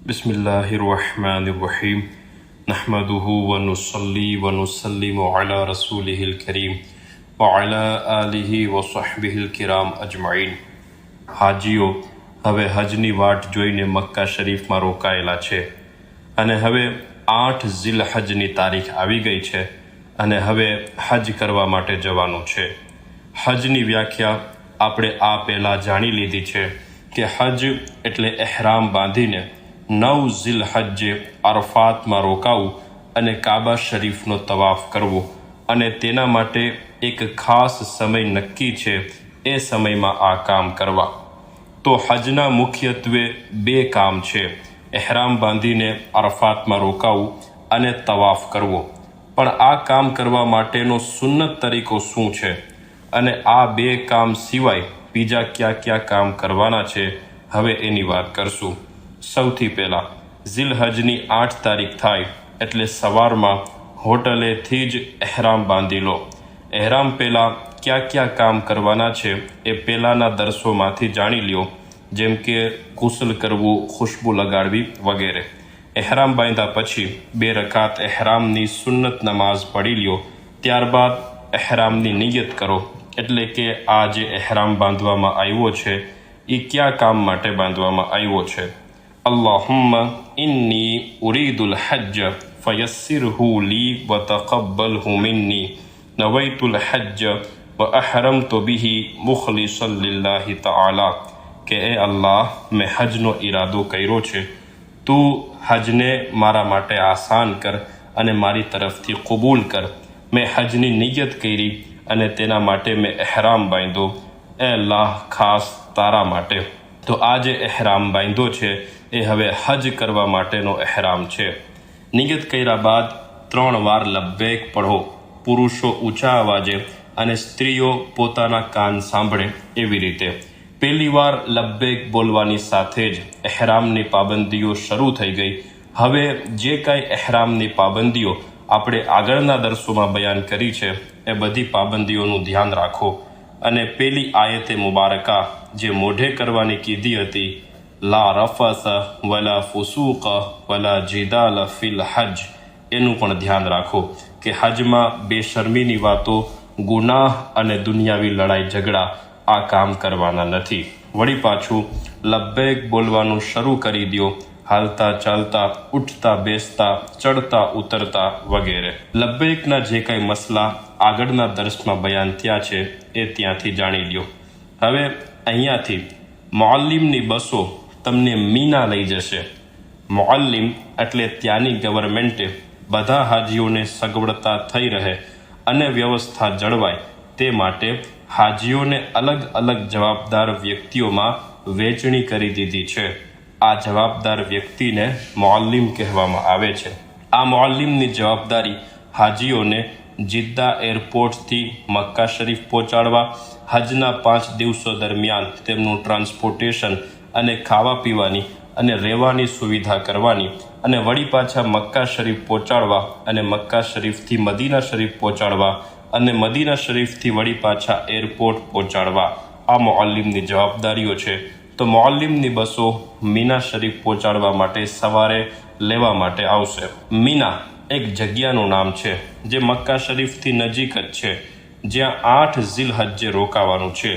बिस्मिल्लाहिर्रहमानिर्रहीम नहमदुहु व नुसल्ली व नुसल्लिमु अला रसूलिहिल करीम व अला आलिहि व सहबिहिल किराम अजमाइन। હાજીઓ હવે હજની વાટ જોઈને મક્કા શરીફમાં રોકાયેલા છે અને હવે 8 ઝિલહજની તારીખ આવી ગઈ છે અને હવે હજ કરવા માટે જવાનું છે। હજની વ્યાખ્યા આપણે આ પહેલાં જાણી લીધી છે કે હજ એટલે એહરામ બાંધીને 9 ઝિલહજ્જે અરફાતમાં રોકાવું અને કાબા શરીફનો તવાફ કરવો અને તેના માટે એક ખાસ સમય નક્કી છે, એ સમયમાં આ કામ કરવા। તો હજના મુખ્યત્વે 2 કામ છે, એહરામ બાંધીને અરફાતમાં રોકાવું અને તવાફ કરવો। પણ આ કામ કરવા માટેનો સુન્નત તરીકો શું છે અને આ 2 કામ સિવાય બીજા કયા કામ કરવાના છે, હવે એની વાત કરશું। સૌથી પહેલાં ઝિલહજની 8 તારીખ થાય એટલે સવારમાં હોટલેથી જ એહરામ બાંધી લો। એહરામ પહેલાં કયા કામ કરવાના છે એ પહેલાંના દર્શોમાંથી જાણી લ્યો, જેમ કે ગુસ્લ કરવું, ખુશ્બુ લગાડવી વગેરે। એહરામ બાંધ્યા પછી 2 રકાત એહરામની સુન્નત નમાઝ પઢી લ્યો, ત્યારબાદ એહરામની નિયત કરો, એટલે કે આ જે એહરામ બાંધવામાં આવ્યો છે એ કયા કામ માટે બાંધવામાં આવ્યો છે। અલ્લાહુમ્મા ઇન્ની ઉરીદુલ હજ્જ ફયસ્સિરહુ લી વ તaqabbalhu મિન્ની નવૈતુલ હજ્જ વ અહરમતુ બિહી મુખલિસન લિલ્લાહી તઆલા, કે એ અલ્લાહ, મેં હજનો ઈરાદો કર્યો છે, તું હજને મારા માટે આસાન કર અને મારી તરફથી કબૂલ કર। મેં હજની નિયત કરી અને તેના માટે મેં એહરામ બાંધ્યો, એ અલ્લાહ ખાસ તારા માટે। તો આ જે એહરામ બાંધ્યો છે એ હવે હજ કરવા માટેનો એહરામ છે। નિયત કર્યા બાદ 3 વાર લબ્બૈક પઢો, પુરુષો ઊંચા અવાજે અને સ્ત્રીઓ પોતાના કાન સાંભળે એવી રીતે। પહેલી વાર લબ્બૈક બોલવાની સાથે જ એહરામની પાબંદીઓ શરૂ થઈ ગઈ। હવે જે કાંઈ એહરામની પાબંદીઓ આપણે આગળના દર્શોમાં બયાન કરી છે એ બધી પાબંદીઓનું ધ્યાન રાખો અને પેલી આયતે મુબારકા જે મોઢે કરવાની કીધી હતી, લા રફસ વલા ફુસૂક વલા જિદાલ ફિલ હજ, એનું પણ ધ્યાન રાખો કે હજમાં બેશર્મીની વાતો, ગુનાહ અને દુનિયાવી લડાઈ ઝઘડા આ કામ કરવાના નથી। વળી પાછું લબ્બૈક બોલવાનું શરૂ કરી દો, હાલતા ચાલતા, ઉઠતા બેસતા, ચડતા ઉતરતા વગેરે। લબ્બૈકના જે કાંઈ મસલા આગળના દર્શમાં બયાન થયા છે એ ત્યાંથી જાણી લ્યો। હવે અહીંયાથી મુઅલ્લિમની બસો તમને મીના લઈ જશે। મુઅલ્લિમ એટલે ત્યાંની ગવર્મેન્ટે બધા હાજીઓને સગવડતા થઈ રહે અને વ્યવસ્થા જળવાય તે માટે હાજીઓને અલગ અલગ જવાબદાર વ્યક્તિઓમાં વહેંચણી કરી દીધી છે। આ જવાબદાર વ્યક્તિને મુઅલ્લિમ કહેવામાં આવે છે। આ મુઅલ્લિમની જવાબદારી હાજીઓને જિદ્દા એરપોર્ટથી મક્કા શરીફ પહોંચાડવા, હજના 5 દિવસો દરમિયાન તેમનું ટ્રાન્સપોર્ટેશન અને ખાવા પીવાની અને રહેવાની સુવિધા કરવાની, અને વળી પાછા મક્કા શરીફ પહોંચાડવા અને મક્કા શરીફથી મદીના શરીફ પહોંચાડવા અને મદીના શરીફથી વળી પાછા એરપોર્ટ પહોંચાડવા, આ મુઅલ્લિમની જવાબદારીઓ છે। તો મુઅલ્લિમની બસો મીના શરીફ પહોંચાડવા માટે સવારે લેવા માટે આવશે। મીના એક જગ્યાનું નામ છે જે મક્કા શરીફથી નજીક જ છે, જ્યાં 8 ઝિલહજ્જે રોકાવાનું છે।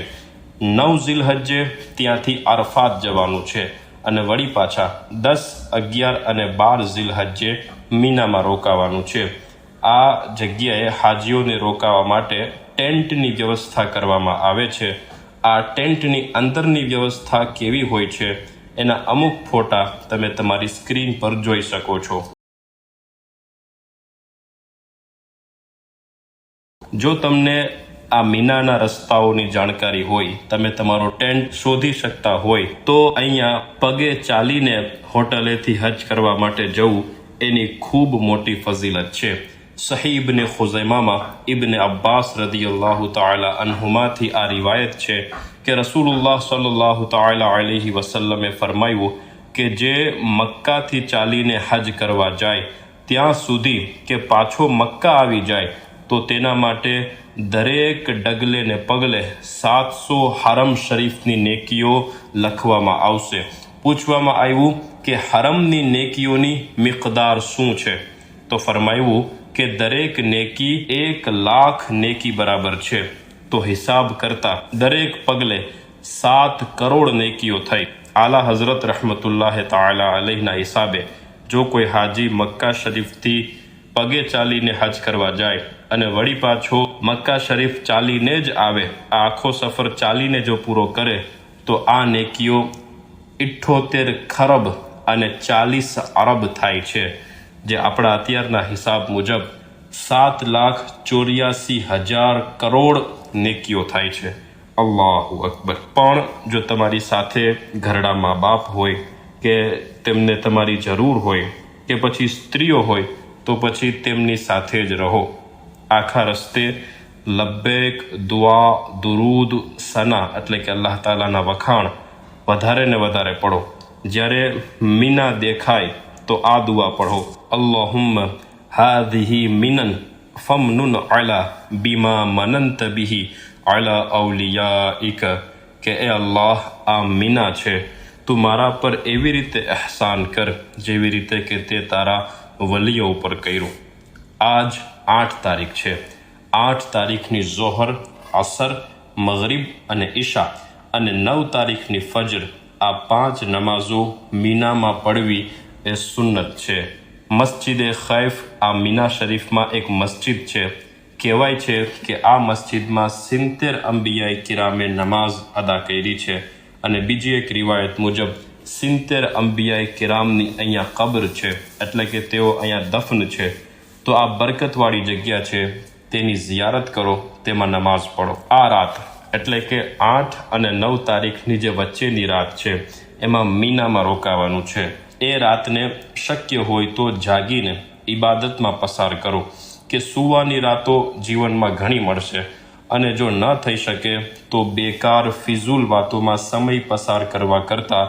9 ઝિલહજ્જે ત્યાંથી અરફાત જવાનું છે અને વળી પાછા 10, 11 અને 12 ઝિલહજ્જે મીનામાં રોકાવાનું છે। આ જગ્યાએ હાજીઓને રોકાવા માટે ટેન્ટની વ્યવસ્થા કરવામાં આવે છે। આ ટેન્ટની અંદરની વ્યવસ્થા કેવી હોય છે એના અમુક ફોટા તમે તમારી સ્ક્રીન પર જોઈ શકો છો। જો તમને આ મીનાના રસ્તાઓની જાણકારી હોય, તમે તમારો ટેન્ટ શોધી શકતા હોય, તો અહીંયા પગે ચાલીને હોટલેથી હજ કરવા માટે જવું એની ખૂબ મોટી ફઝીલત છે। સહી ઇબ્ને ખુઝૈમામાં ઇબ્ને અબ્બાસ રદિયલ્લાહુ તાલા અન્હુમાથી આ રિવાયત છે કે રસૂલુલ્લાહ સલ્લલ્લાહુ તાલા અલૈહિ વસલ્લમે ફરમાયું કે જે મક્કાથી ચાલીને હજ કરવા જાય ત્યાં સુધી કે પાછો મક્કા આવી જાય તો તેના માટે દરેક ડગલે ને પગલે 700 હરમ શરીફની નેકીઓ લખવામાં આવશે। પૂછવામાં આવ્યું કે હરમની નેકીઓની મિકદાર શું છે, તો ફરમાયું કે દરેક નેકી 1,00,000 નેકી બરાબર છે. તો હિસાબ કરતા દરેક પગલે 7 કરોડ નેકીઓ થઈ. આલા હઝરત રહમતુલ્લાહ તાલા અલૈહના હિસાબે જો કોઈ હાજી મક્કા શરીફથી પગે ચાલીને હજ કરવા જાય અને વળી પાછો મક્કા શરીફ ચાલીને જ આવે, આ આખો સફર ચાલીને જો પૂરો કરે, તો આ નેકીઓ 78 ખરબ અને 40 અરબ થાય છે, જે આપણા અત્યારના હિસાબ મુજબ 7,84,000 કરોડ નેકીઓ થાય છે. અલ્લાહુ અકબર. પણ જો તમારી સાથે ઘરડા મા બાપ હોય, કે તેમને તમારી જરૂર હોય, કે પછી સ્ત્રીઓ હોય, તો પછી તેમની સાથે જ રહો. આખા રસ્તે લબ્બૈક, દુઆ, દુરૂદ, સના એટલે કે અલ્લાહ તાલાના વખાણ વધારે ને વધારે પઢો. જ્યારે મીના દેખાય તો આ દુઆ પઢો, અલ્લાહુમ્મ હાદિહી મિનન ફમનુન અલા બીમા મનંત બિહી અલા અવલિયાઇક, કે એ અલ્લાહ, આ મીના છે, તું મારા પર એવી રીતે અહેસાન કર જેવી રીતે કે તે તારા વલીઓ ઉપર કર્યું. આજ 8 તારીખ છે. 8 તારીખની ઝોહર, અસર, મગરિબ અને ઈશા અને 9 તારીખની ફજર, આ 5 નમાઝો મીનામાં પઢવી એ સુન્નત છે. મસ્જિદે ખૈફ આ મીના શરીફમાં એક મસ્જિદ છે. કહેવાય છે કે આ મસ્જિદમાં 70 અંબિયાએ કિરામે નમાઝ અદા કરી છે, અને બીજી એક રિવાયત મુજબ 70 અંબિયાએ કિરામની અહીંયા કબ્ર છે, એટલે કે તેઓ અહીંયા દફન છે. તો આ બરકતવાળી જગ્યા છે, તેની ઝિયારત કરો, તેમાં નમાઝ પઢો. આ રાત એટલે કે 8 અને 9 તારીખની જે વચ્ચેની રાત છે, એમાં મીનામાં રોકાવાનું છે. એ રાતને શક્ય હોય તો જાગીને ઇબાદતમાં પસાર કરો, કે સૂવાની રાતો જીવનમાં ઘણી મળશે, અને જો ન થઈ શકે તો બેકાર ફિઝૂલ વાતોમાં સમય પસાર કરવા કરતાં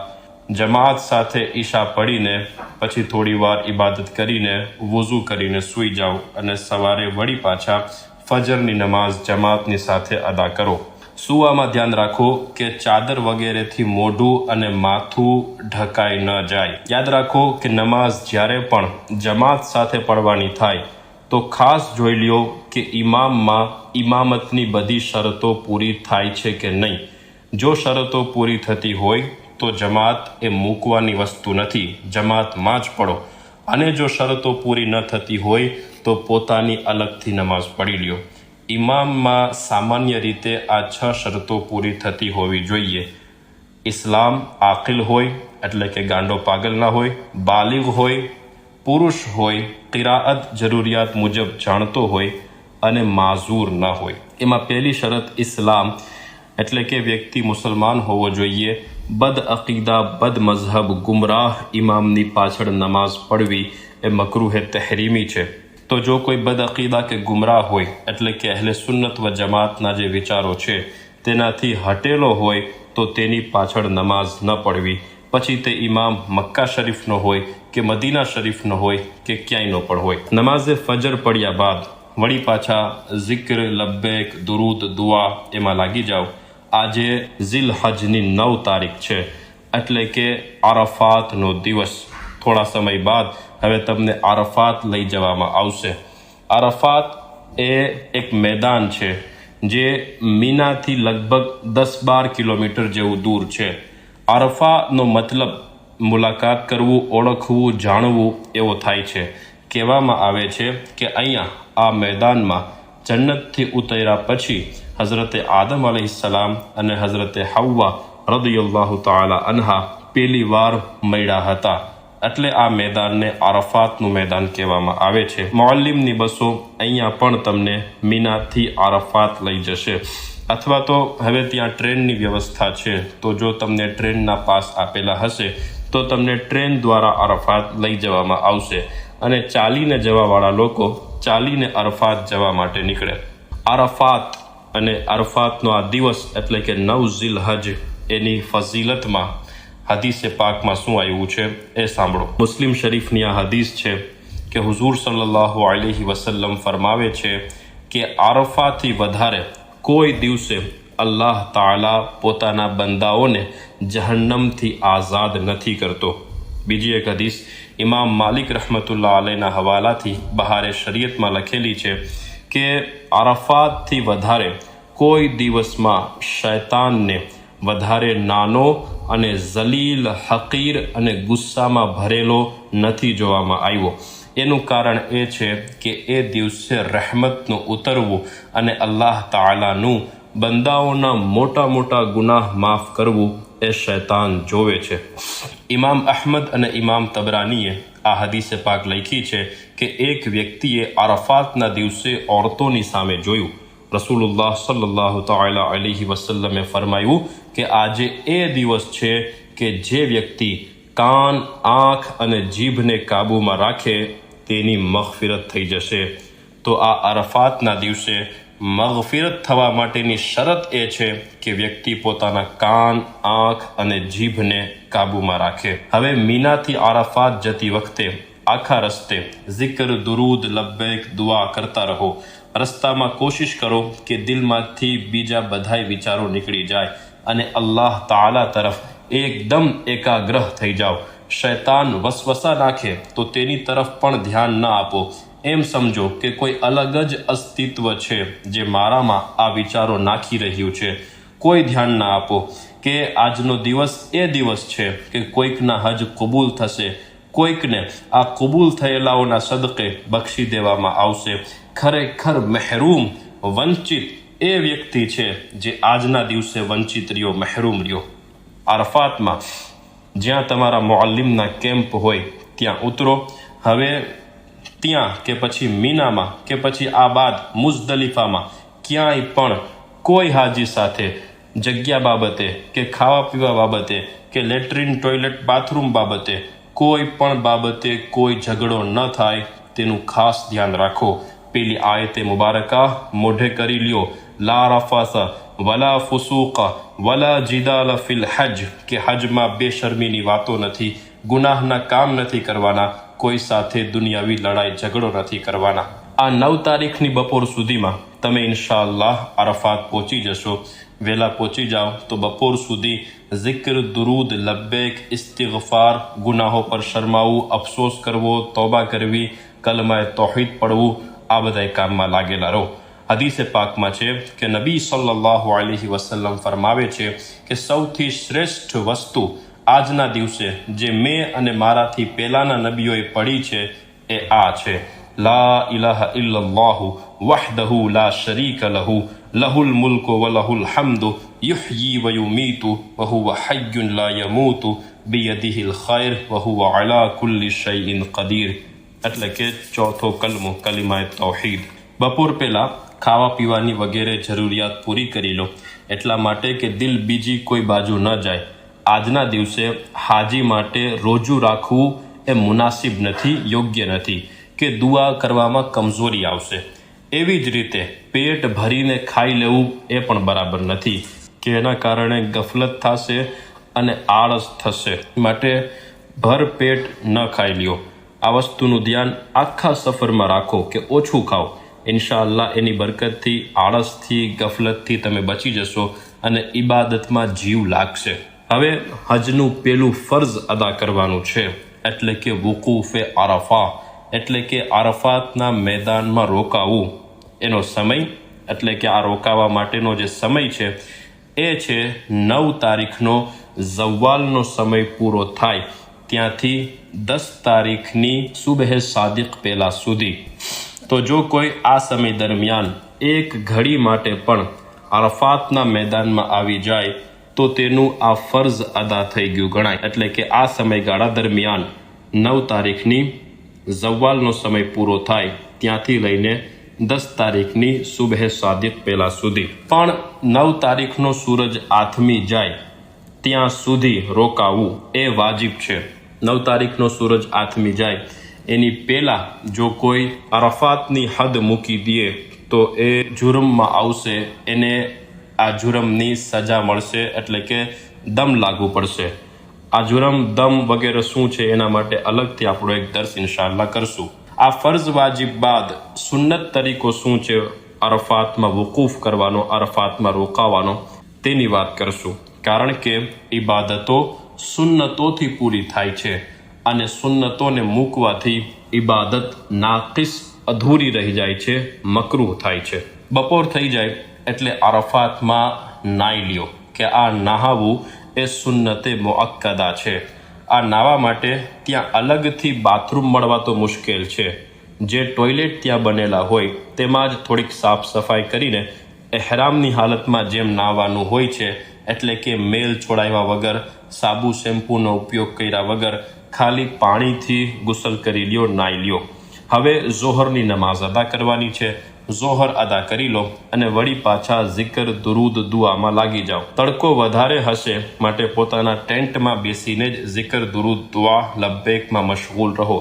જમાત સાથે ઈશા પડીને પછી થોડી વાર ઇબાદત કરીને વુઝુ કરીને સૂઈ જાઓ, અને સવારે વળી પાછા ફજરની નમાઝ જમાતની સાથે અદા કરો. સૂવામાં ધ્યાન રાખો કે ચાદર વગેરેથી મોઢું અને માથું ઢકાઈ ન જાય. યાદ રાખો કે નમાઝ જ્યારે પણ જમાત સાથે પડવાની થાય તો ખાસ જોઈ લ્યો કે ઇમામમાં ઇમામતની બધી શરતો પૂરી થાય છે કે નહીં. જો શરતો પૂરી થતી હોય તો જમાત એ મૂકવાની વસ્તુ નથી, જમાતમાં જ પડો. અને જો શરતો પૂરી ન થતી હોય તો પોતાની અલગથી નમાઝ પઢી લ્યો. ઇમામમાં સામાન્ય રીતે આ 6 શરતો પૂરી થતી હોવી જોઈએ. ઇસ્લામ આકિલ હોય, એટલે કે ગાંડો પાગલ ના હોય, બાલિગ હોય, પુરુષ હોય, કિરાઅત જરૂરિયાત મુજબ જાણતો હોય, અને માઝૂર ન હોય. એમાં પહેલી શરત ઇસ્લામ, એટલે કે વ્યક્તિ મુસલમાન હોવો જોઈએ. બદ અકીદા, બદ મઝહબ, ગુમરાહ ઇમામની પાછળ નમાઝ પઢવી એ મકરૂહ તહરીમી છે. તો જો કોઈ બદ અકીદા કે ગુમરાહ હોય, એટલે કે અહેલે સુન્નત વ જમાતના જે વિચારો છે તેનાથી હટેલો હોય, તો તેની પાછળ નમાઝ ન પઢવી. પછી તે ઇમામ મક્કા શરીફનો હોય કે મદીના શરીફનો હોય કે ક્યાંયનો પણ હોય. નમાઝે ફજર પડ્યા બાદ વળી પાછા zikr, લબ્બૈક, દુરૂદ, દુઆ એમાં લાગી જાઓ. આજે ઝિલહજની 9 તારીખ છે, એટલે કે આરફાતનો દિવસ. થોડા સમય બાદ હવે તમને આરફાત લઈ જવામાં આવશે. આરફાત એ એક મેદાન છે જે મીનાથી લગભગ 10-12 કિલોમીટર જેવું દૂર છે. આરફાનો મતલબ મુલાકાત કરવું, ઓળખવું, જાણવું એવો થાય છે. કહેવામાં આવે છે કે અહીંયા આ મેદાનમાં જન્નતથી ઉતર્યા પછી હઝરતે આદમ અલૈહિસ્સલામ અને હઝરતે હવ્વા રદિયલ્લાહુ તાલા અન્હા પહેલી વાર મળ્યા હતા. એટલે આ મેદાનને આરફાતનું મેદાન કહેવામાં આવે છે. મુઅલ્લિમની બસો અહીંયા પણ તમને મીનાથી આરફાત લઈ જશે, અથવા તો હવે ત્યાં ટ્રેનની વ્યવસ્થા છે, તો જો તમને ટ્રેનના પાસ આપેલા હશે તો તમને ટ્રેન દ્વારા આરફાત લઈ જવામાં આવશે, અને ચાલીને જવાવાળા લોકો ચાલીને અરફાત જવા માટે નીકળે. આરફાત અને અરફાતનો આ દિવસ એટલે કે 9 ઝિલહજ, એની ફઝીલતમાં હદીસે પાકમાં શું આવ્યું છે એ સાંભળો. મુસ્લિમ શરીફની આ હદીસ છે કે હુઝૂર સલ્લલ્લાહુ અલૈહિ વસલ્લમ ફરમાવે છે કે આરફાથી વધારે કોઈ દિવસે અલ્લાહ તાલા પોતાના બંદાઓને જહન્નમથી આઝાદ નથી કરતો. બીજી એક હદીસ ઇમામ માલિક રહમતુલ્લાહ અલૈના હવાલાથી બહારે શરીયતમાં લખેલી છે કે અરફાતથી વધારે કોઈ દિવસમાં શૈતાનને વધારે નાનો અને જલીલ, હકીર અને ગુસ્સામાં ભરેલો નથી જોવામાં આવ્યો. એનું કારણ એ છે કે એ દિવસે રહેમતનું ઉતરવું અને અલ્લાહ તાલાનું બંદાઓના મોટા મોટા ગુનાહ માફ કરવું એ શૈતાન જોવે છે. ઇમામ અહમદ અને ઇમામ તબરાનીએ આ હદીસે પાક લખી છે કે એક વ્યક્તિએ અરફાતના દિવસે ઓરતોની સામે જોયું. રસૂલુલ્લાહ સલ્લલ્લાહુ તઆલા અલૈહિ વસલ્લમે ફરમાયું કે આજે એ દિવસ છે કે જે વ્યક્તિ કાન, આંખ અને જીભને કાબૂમાં રાખે તેની મગફિરત થઈ જશે. તો આ અરફાતના દિવસે મગફિરત થવા માટેની શરત એ છે કે વ્યક્તિ પોતાના કાન, આંખ અને જીભને કાબૂમાં રાખે. હવે મીનાથી અરફાત જતી વખતે આખા રસ્તે zikr, દુરૂદ, લબ્બૈક દુઆ કરતા રહો. રસ્તામાં કોશિશ કરો કે દિલમાંથી બીજા બધાય વિચારો નીકળી જાય અને અલ્લાહ તાલા તરફ એકદમ એકાગ્રહ થઈ જાઓ. શૈતાન વસવસા નાખે તો તેની તરફ પણ ધ્યાન ન આપો. એમ સમજો કે કોઈ અલગ જ અસ્તિત્વ છે જે મારામાં આ વિચારો નાખી રહ્યું છે. કોઈ ધ્યાન ના આપો કે આજનો દિવસ એ દિવસ છે કે કોઈકના હજ કબૂલ થશે, કોઈકને આ કબૂલ થયેલાઓના સદકે બક્ષી દેવામાં આવશે. ખરેખર મહેરૂમ, વંચિત એ વ્યક્તિ છે જે આજના દિવસે વંચિત રહ્યો, મહેરૂમ રહ્યો. અરફાતમાં જ્યાં તમારા મુઅલ્લિમના કેમ્પ હોય ત્યાં ઉતરો. હવે ત્યાં કે પછી મીનામાં કે પછી આ બાદ મુઝદલિફામાં ક્યાંય પણ કોઈ હાજી સાથે જગ્યા બાબતે કે ખાવા પીવા બાબતે કે લેટ્રિન, ટોયલેટ, બાથરૂમ બાબતે કોઈ પણ બાબતે કોઈ ઝઘડો ન થાય તેનું ખાસ ધ્યાન રાખો. પેલી આયતે મુબારકા મોઢે કરી લ્યો, લા રફાસા વલા ફુસૂકા વલા જિદાલ ફિલ હજ, કે હજમાં બેશર્મીની વાતો નથી, ગુનાહના કામ નથી કરવાના, કોઈ સાથે દુનિયાવી લડાઈ ઝઘડો નથી કરવાના. આ 9 તારીખની બપોર સુધીમાં તમે ઇન્શાઅલ્લાહ અરફાત પહોંચી જશો. વહેલા પહોંચી જાઓ તો બપોર સુધી zikr, દુરૂદ, લબ્બૈક, ઇસ્તિગફાર, ગુનાહો પર શરમાવું, અફસોસ કરવો, તોબા કરવી, કલમાએ તૌહીદ પડવું, આ બધાય કામમાં લાગેલા રહો. હદીસે પાકમાં છે કે નબી સલ્લલ્લાહુ અલૈહિ વસલ્લમ ફરમાવે છે કે સૌથી શ્રેષ્ઠ વસ્તુ આજના દિવસે જે મેં અને મારાથી પહેલાના નબીઓએ પડી છે એ આ છે, લા ઇલાહા ઇલ્લલ્લાહુ વહદહુ લા શરીકા લહુ લહુલ મુલ્કુ વ લહુલ હમ્દુ યુહયી વ યુમીતુ વ હુવા હય્યુન લા યમૂતુ બિયદિહિલ ખૈર વ હુવા અલા કુલ્લિ શૈઇન કદીર. એટલે કે ચોથો કલમો, કલિમાએ તૌહીદ. બપોર પહેલા ખાવા પીવાની વગેરે જરૂરિયાત પૂરી કરી લો, એટલા માટે કે દિલ બીજી કોઈ બાજુ ન જાય. આજના દિવસે હાજી માટે રોજુ રાખવું એ મુનાસિબ નથી, યોગ્ય નથી, કે દુઆ કરવામાં કમજોરી આવશે. એવી જ રીતે પેટ ભરીને ખાઈ લેવું એ પણ બરાબર નથી, કે એના કારણે ગફલત થશે અને આળસ થશે. માટે ભર પેટ ન ખાઈ લ્યો. આ વસ્તુનું ધ્યાન આખા સફરમાં રાખો કે ઓછું ખાઓ. ઇન્શાઅલ્લાહ એની બરકતથી, આળસથી, ગફલતથી તમે બચી જશો અને ઇબાદતમાં જીવ લાગશે. હવે હજનું પેલું ફર્ઝ અદા કરવાનું છે, એટલે કે વુકૂફે અરફા, એટલે કે અરફાતના મેદાનમાં રોકાવું. એનો સમય એટલે કે આ રોકાવા માટેનો જે સમય છે એ છે 9 તારીખનો ઝવ્વાલનો સમય પૂરો થાય ત્યાંથી 10 તારીખની સુબહે સાદિક પહેલા સુધી. તો જો કોઈ આ સમય દરમિયાન એક ઘડી માટે પણ અરફાતના મેદાનમાં આવી જાય તો તેનું આ ફર્ઝ અદા થઈ ગયું ગણાય. એટલે કે આ સમયગાળા દરમિયાન 9 તારીખની ઝવ્વાલનો સમય પૂરો થાય ત્યાંથી લઈને 10 તારીખની સુબહે સાદિક પહેલા સુધી. પણ 9 તારીખનો સૂરજ આથમી જાય ત્યાં સુધી રોકાવું એ વાજિબ છે. 9 તારીખનો સૂરજ આથમી જાય એની પહેલા જો કોઈ અરફાતની હદ મૂકી દે તો એ જુર્મમાં આવશે, એને આ જુર્મની સજા મળશે, એટલે કે દમ લાગુ પડશે. આ જુર્મ, દમ વગેરે શું છે એના માટે અલગથી આપણો એક દર્સ ઇન્શાઅલ્લાહ કરશું. આ ફર્ઝ વાજિબ બાદ સુન્નત તરીકો શું છે અરફાતમાં વુકૂફ કરવાનો, અરફાતમાં રોકાવાનો, તેની વાત કરશું. કારણ કે ઇબાદતો સુન્નતોથી પૂરી થાય છે અને સુન્નતોને મૂકવાથી ઇબાદત નાકિસ અધૂરી રહી જાય છે, મકરૂહ થાય છે. બપોર થઈ જાય એટલે અરફાતમાં નાહી લ્યો કે આ નહાવું એ સુન્નતે મુઅક્કદા છે. આ નાહવા માટે ત્યાં અલગથી બાથરૂમ મળવા તો મુશ્કેલ છે. જે ટોયલેટ ત્યાં બનેલા હોય તેમાં જ થોડીક સાફ સફાઈ કરીને એહરામની હાલતમાં જેમ નાહવાનું હોય છે, એટલે કે મેલ છોડાવ્યા વગર, સાબુ શેમ્પૂનો ઉપયોગ કર્યા વગર ખાલી પાણીથી ગુસલ કરી લ્યો, નાહી લ્યો. હવે ઝોહરની નમાઝ અદા કરવાની છે. ઝોહર અદા કરી લો અને વળી પાછા zikr દુરૂદ દુઆમાં લાગી જાઓ. તડકો વધારે હશે માટે પોતાના ટેન્ટમાં બેસીને જ zikr દુરૂદ દુઆ લબ્બેકમાં મશગુલ રહો.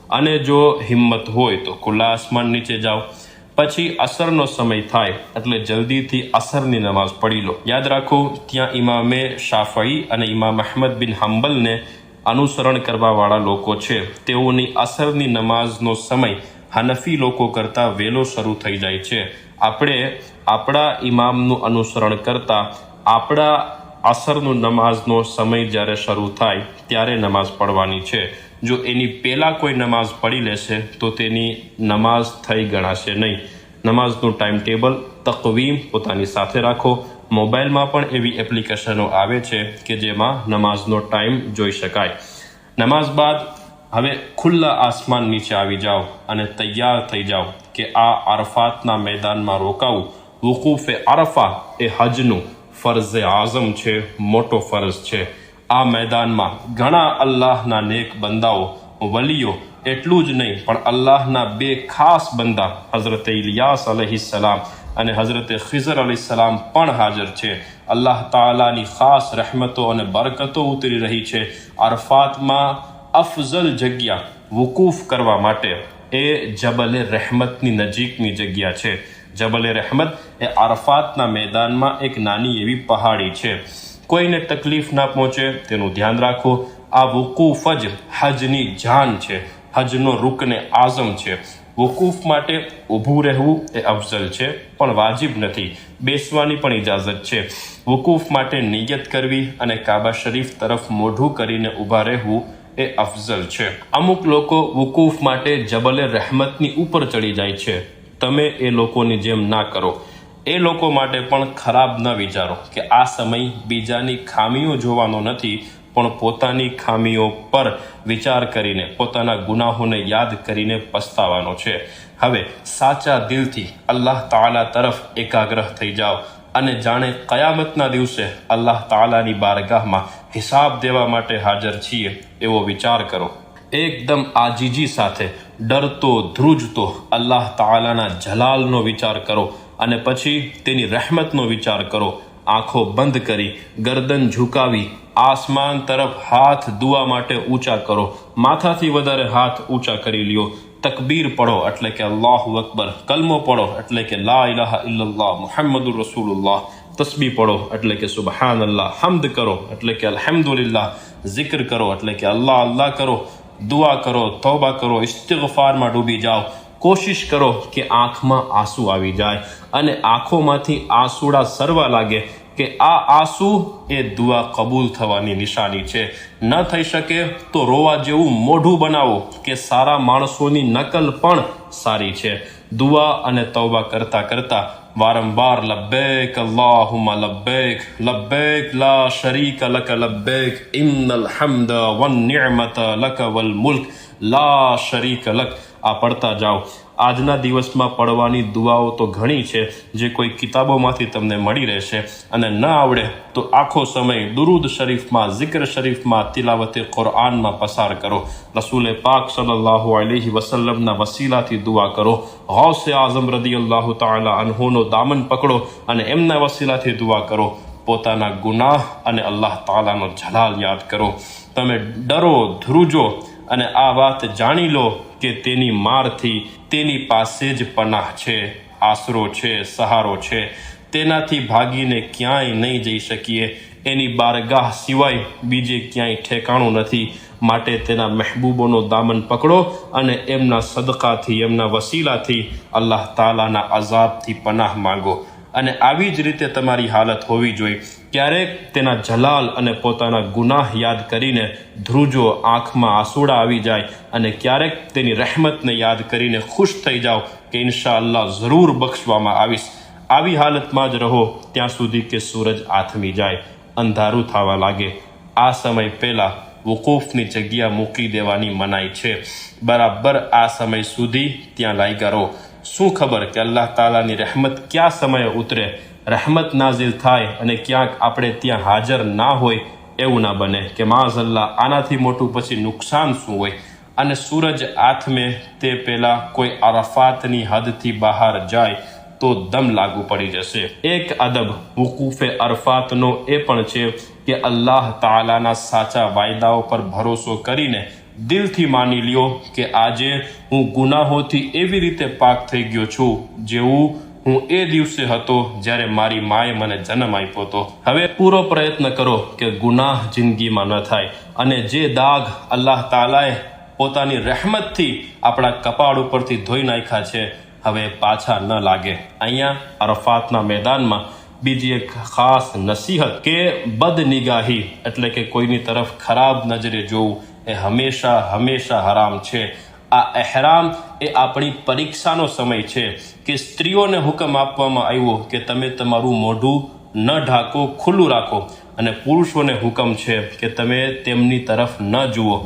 અને જો હિંમત હોય તો ખુલ્લા આસમાન નીચે જાઓ. પછી અસરનો સમય થાય એટલે જલ્દીથી અસરની નમાઝ પડી લો. યાદ રાખો, ત્યાં ઇમામે શાફઈ અને ઇમામ અહમદ બિન હંબલને અનુસરણ કરવાવાળા લોકો છે. તેઓની અસરની નમાઝનો સમય હનફી લોકો કરતાં વહેલો શરૂ થઈ જાય છે. આપણે આપણા ઇમામનું અનુસરણ કરતાં આપણા અસરનું નમાઝનો સમય જ્યારે શરૂ થાય ત્યારે નમાઝ પડવાની છે. જો એની પહેલાં કોઈ નમાઝ પડી લેશે તો તેની નમાઝ થઈ ગણાશે નહીં. નમાઝનું ટાઈમ ટેબલ, તકવીમ પોતાની સાથે રાખો. મોબાઈલમાં પણ એવી એપ્લિકેશનો આવે છે કે જેમાં નમાઝનો ટાઈમ જોઈ શકાય. નમાઝ બાદ હવે ખુલ્લા આસમાન નીચે આવી જાઓ અને તૈયાર થઈ જાઓ કે આ અરફાતના મેદાનમાં રોકાવું. વુકૂફે અરફા એ હજનું ફરઝે આઝમ છે, મોટો ફરજ છે. આ મેદાનમાં ઘણા અલ્લાહના નેક બંદાઓ, વલીઓ, એટલું જ નહીં પણ અલ્લાહના બે ખાસ બંદા હઝરત ઇલિયાસ અલૈહિસ્સલામ અને હઝરત ખિઝર અલૈહિસ્સલામ પણ હાજર છે. અલ્લાહ તાલાની ખાસ રહેમતો અને બરકતો ઉતરી રહી છે. અરફાતમાં અફઝલ જગ્યા વુકૂફ કરવા માટે એ જબલે રહેમતની નજીકની જગ્યા છે. જબલે રહેમત એ અરફાતના મેદાનમાં એક નાની એવી પહાડી છે. કોઈને તકલીફ ના પહોંચે તેનું ધ્યાન રાખો. આ વુકૂફ જ હજની જાન છે, હજનો રૂકને આઝમ છે. વુકૂફ માટે ઊભું રહેવું એ અફઝલ છે, પણ વાજિબ નથી. બેસવાની પણ ઇજાઝત છે. વુકૂફ માટે નિયત કરવી અને કાબા શરીફ તરફ મોઢું કરીને ઊભા રહેવું એ અફઝલ છે. અમુક લોકો વુકૂફ માટે જબલે રહેમતની ઉપર ચડી જાય છે. તમે એ લોકોની જેમ ના કરો. એ લોકો માટે પણ ખરાબ ન વિચારો કે આ સમય બીજાની ખામીઓ જોવાનો નથી, પણ પોતાની ખામીઓ પર વિચાર કરીને, પોતાના ગુનાહોને યાદ કરીને પસ્તાવાનો છે. હવે સાચા દિલથી અલ્લાહ તાલા તરફ એકાગ્ર થઈ જાઓ અને જાણે કયામતના દિવસે અલ્લાહ તાલાની બારગાહમાં હિસાબ દેવા માટે હાજર છીએ એવો વિચાર કરો. એકદમ આજીજી સાથે, ડરતો ધ્રુજતો અલ્લાહ તાલાના જલાલનો વિચાર કરો અને પછી તેની રહેમતનો વિચાર કરો. આંખો બંધ કરી, ગરદન ઝુકાવી, આસમાન તરફ હાથ દુઆ માટે ઊંચા કરો. માથાથી વધારે હાથ ઊંચા કરી લ્યો. તકબીર પઢો એટલે કે અલ્લાહુ અકબર. કલમો પઢો એટલે કે લા ઇલાહા ઇલ્લલ્લાહ મુહમ્મદુર રસૂલુલ્લાહ. તસ્બીહ પઢો એટલે કે સુબહાનલ્લાહ. હમ્દ કરો એટલે કે અલ્હમ્દુલિલ્લાહ. zikr કરો એટલે કે અલ્લાહ અલ્લાહ કરો. દુઆ કરો, તૌબા કરો, ઇસ્તિગફારમાં ડૂબી જાઓ. કોશિશ કરો કે આંખમાં આંસુ આવી જાય અને આંખોમાંથી આંસુડા સરવા લાગે કે આ આંસુ એ દુઆ કબૂલ થવાની નિશાની છે. ન થઈ શકે તો રોવા જેવું મોઢું બનાવો કે સારા માણસોની નકલ પણ સારી છે. દુઆ અને તૌબા કરતા કરતા વારંવાર લબ્બૈક અલ્લાહુમ્મા લબ્બૈક, લબ્બૈક લા શરીકા લક લબ્બૈક, ઇન્નલ હમ્દ વન નિઅમત લક વલ મુલ્ક લા શરીકા લક આ પડતા જાઓ. આજના દિવસમાં પડવાની દુઆઓ તો ઘણી છે જે કોઈ કિતાબોમાંથી તમને મળી રહેશે, અને ન આવડે તો આખો સમય દુરૂદ શરીફમાં, zikr શરીફમાં, તિલાવતે કુરઆનમાં પસાર કરો. રસૂલે પાક સલ્લલ્લાહુ અલૈહિ વસલ્લમના વસીલાથી દુઆ કરો. ગૌસે આઝમ રદિયલ્લાહુ તાલા અન્હુનો દામન પકડો અને એમના વસીલાથી દુઆ કરો. પોતાના ગુનાહ અને અલ્લાહ તાલાનો જલાલ યાદ કરો. તમે ડરો, ધ્રુજો અને આ વાત જાણી લો કે તેની મારથી તેની પાસે જ પનાહ છે, આશરો છે, સહારો છે. તેનાથી ભાગીને ક્યાંય નહીં જઈ શકીએ. એની બારગાહ સિવાય બીજે ક્યાંય ઠેકાણું નથી. માટે તેના મહેબૂબોનો દામન પકડો અને એમના સદકાથી, એમના વસીલાથી અલ્લાહ તાલાના અઝાબથી પનાહ માંગો. અને આવી જ રીતે તમારી હાલત હોવી જોઈએ ક્યારેક તેના જલાલ અને પોતાના ગુનાહ યાદ કરીને ધ્રુજો, આંખમાં આંસુડા આવી જાય, અને ક્યારેક તેની રહેમતને યાદ કરીને ખુશ થઈ જાઓ કે ઇન્શાઅલ્લાહ જરૂર બક્ષવામાં આવીશ. આવી હાલતમાં જ રહો ત્યાં સુધી કે સૂરજ આથમી જાય, અંધારું થવા લાગે. આ સમય પહેલાં વુકૂફની જગ્યા મૂકી દેવાની મનાઈ છે. બરાબર આ સમય સુધી ત્યાં લાગ્યા રહો. શું ખબર કે અલ્લાહ તાલાની રહેમત કયા સમયે ઉતરે, રહેમત નાઝિલ થાય અને ક્યાંક આપણે ત્યાં હાજર ના હોય એવું ના બને કે માઝલ્લા આનાથી મોટું પછી નુકસાન શું હોય. અને સૂરજ આથમે તે પહેલાં કોઈ અરફાતની હદથી બહાર જાય તો દમ લાગુ પડી જશે. એક અદબ વુકૂફે અરફાતનો એ પણ છે કે અલ્લાહ તાલાના સાચા વાયદાઓ પર ભરોસો કરીને દિલથી માની લ્યો કે આજે હું ગુનાહોથી એવી રીતે પાક થઈ ગયો છું જેવું હું એ દિવસે હતો જ્યારે મારી માએ મને જન્મ આપ્યો હતો. હવે પૂરો પ્રયત્ન કરો કે ગુનાહ જિંદગીમાં ન થાય, અને જે દાગ અલ્લાહ તાલાએ પોતાની રહેમતથી આપણા કપાળ ઉપરથી ધોઈ નાખ્યા છે હવે પાછા ન લાગે. અહીંયા અરફાતના મેદાનમાં બીજી એક ખાસ નસીહત કે બદનિગાહી એટલે કે કોઈની તરફ ખરાબ નજરે જોવું એ હંમેશા હરામ છે. આ એહરામ એ આપણી પરીક્ષાનો સમય છે કે સ્ત્રીઓને હુકમ આપવામાં આવ્યો કે તમે તમારું મોઢું ન ઢાંકો, ખુલ્લું રાખો, અને પુરુષોને હુકમ છે કે તમે તેમની તરફ ન જુઓ.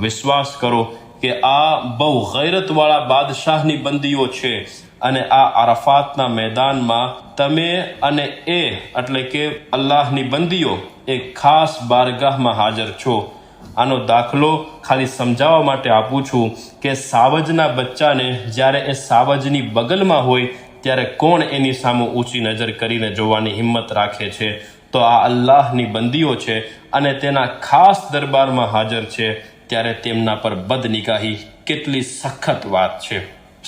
વિશ્વાસ કરો કે આ બહુ ગૈરતવાળા બાદશાહની બંદીઓ છે, અને આ અરફાતના મેદાનમાં તમે અને એ એટલે કે અલ્લાહની બંદીઓ એક ખાસ બારગાહમાં હાજર છો. આનો દાખલો ખાલી સમજાવવા માટે આપું છું કે સાવજના બચ્ચાને જ્યારે એ સાવજની બગલમાં હોય ત્યારે કોણ એની સામે ઊંચી નજર કરીને જોવાની હિંમત રાખે છે? તો આ અલ્લાહની બંદીઓ છે અને તેના ખાસ દરબારમાં હાજર છે, ત્યારે તેમના પર બદનિગાહી કેટલી સખત વાત છે.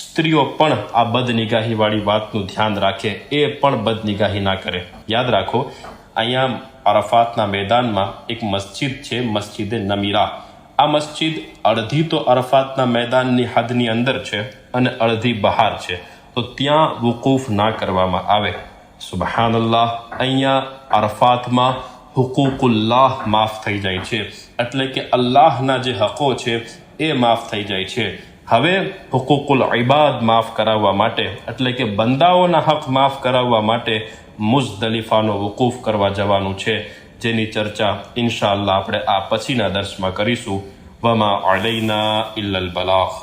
સ્ત્રીઓ પણ આ બદનિગાહીવાળી વાતનું ધ્યાન રાખે, એ પણ બદનિગાહી ના કરે. યાદ રાખો, અહીંયા અરફાતના મેદાનમાં એક મસ્જિદ છે, મસ્જિદ નમીરા. આ મસ્જિદ અડધી તો અરફાતના મેદાનની હદની અંદર છે અને અડધી બહાર છે, તો ત્યાં વુકૂફ ના કરવામાં આવે. સુબહાનલ્લાહ, અહીંયા અરફાતમાં હુકુકુલ્લાહ માફ થઈ જાય છે, એટલે કે અલ્લાહના જે હકો છે એ માફ થઈ જાય છે. હવે હુકુકુલ ઇબાદ માફ કરાવવા માટે એટલે કે બંદાઓના હક માફ કરાવવા માટે મુઝદલિફાનો વુકૂફ કરવા જવાનું છે, જેની ચર્ચા ઇન્શાઅલ્લાહ આપણે આ પછીના દર્સમાં કરીશું. વમા અલૈના ઇલ્લલ બલાગ.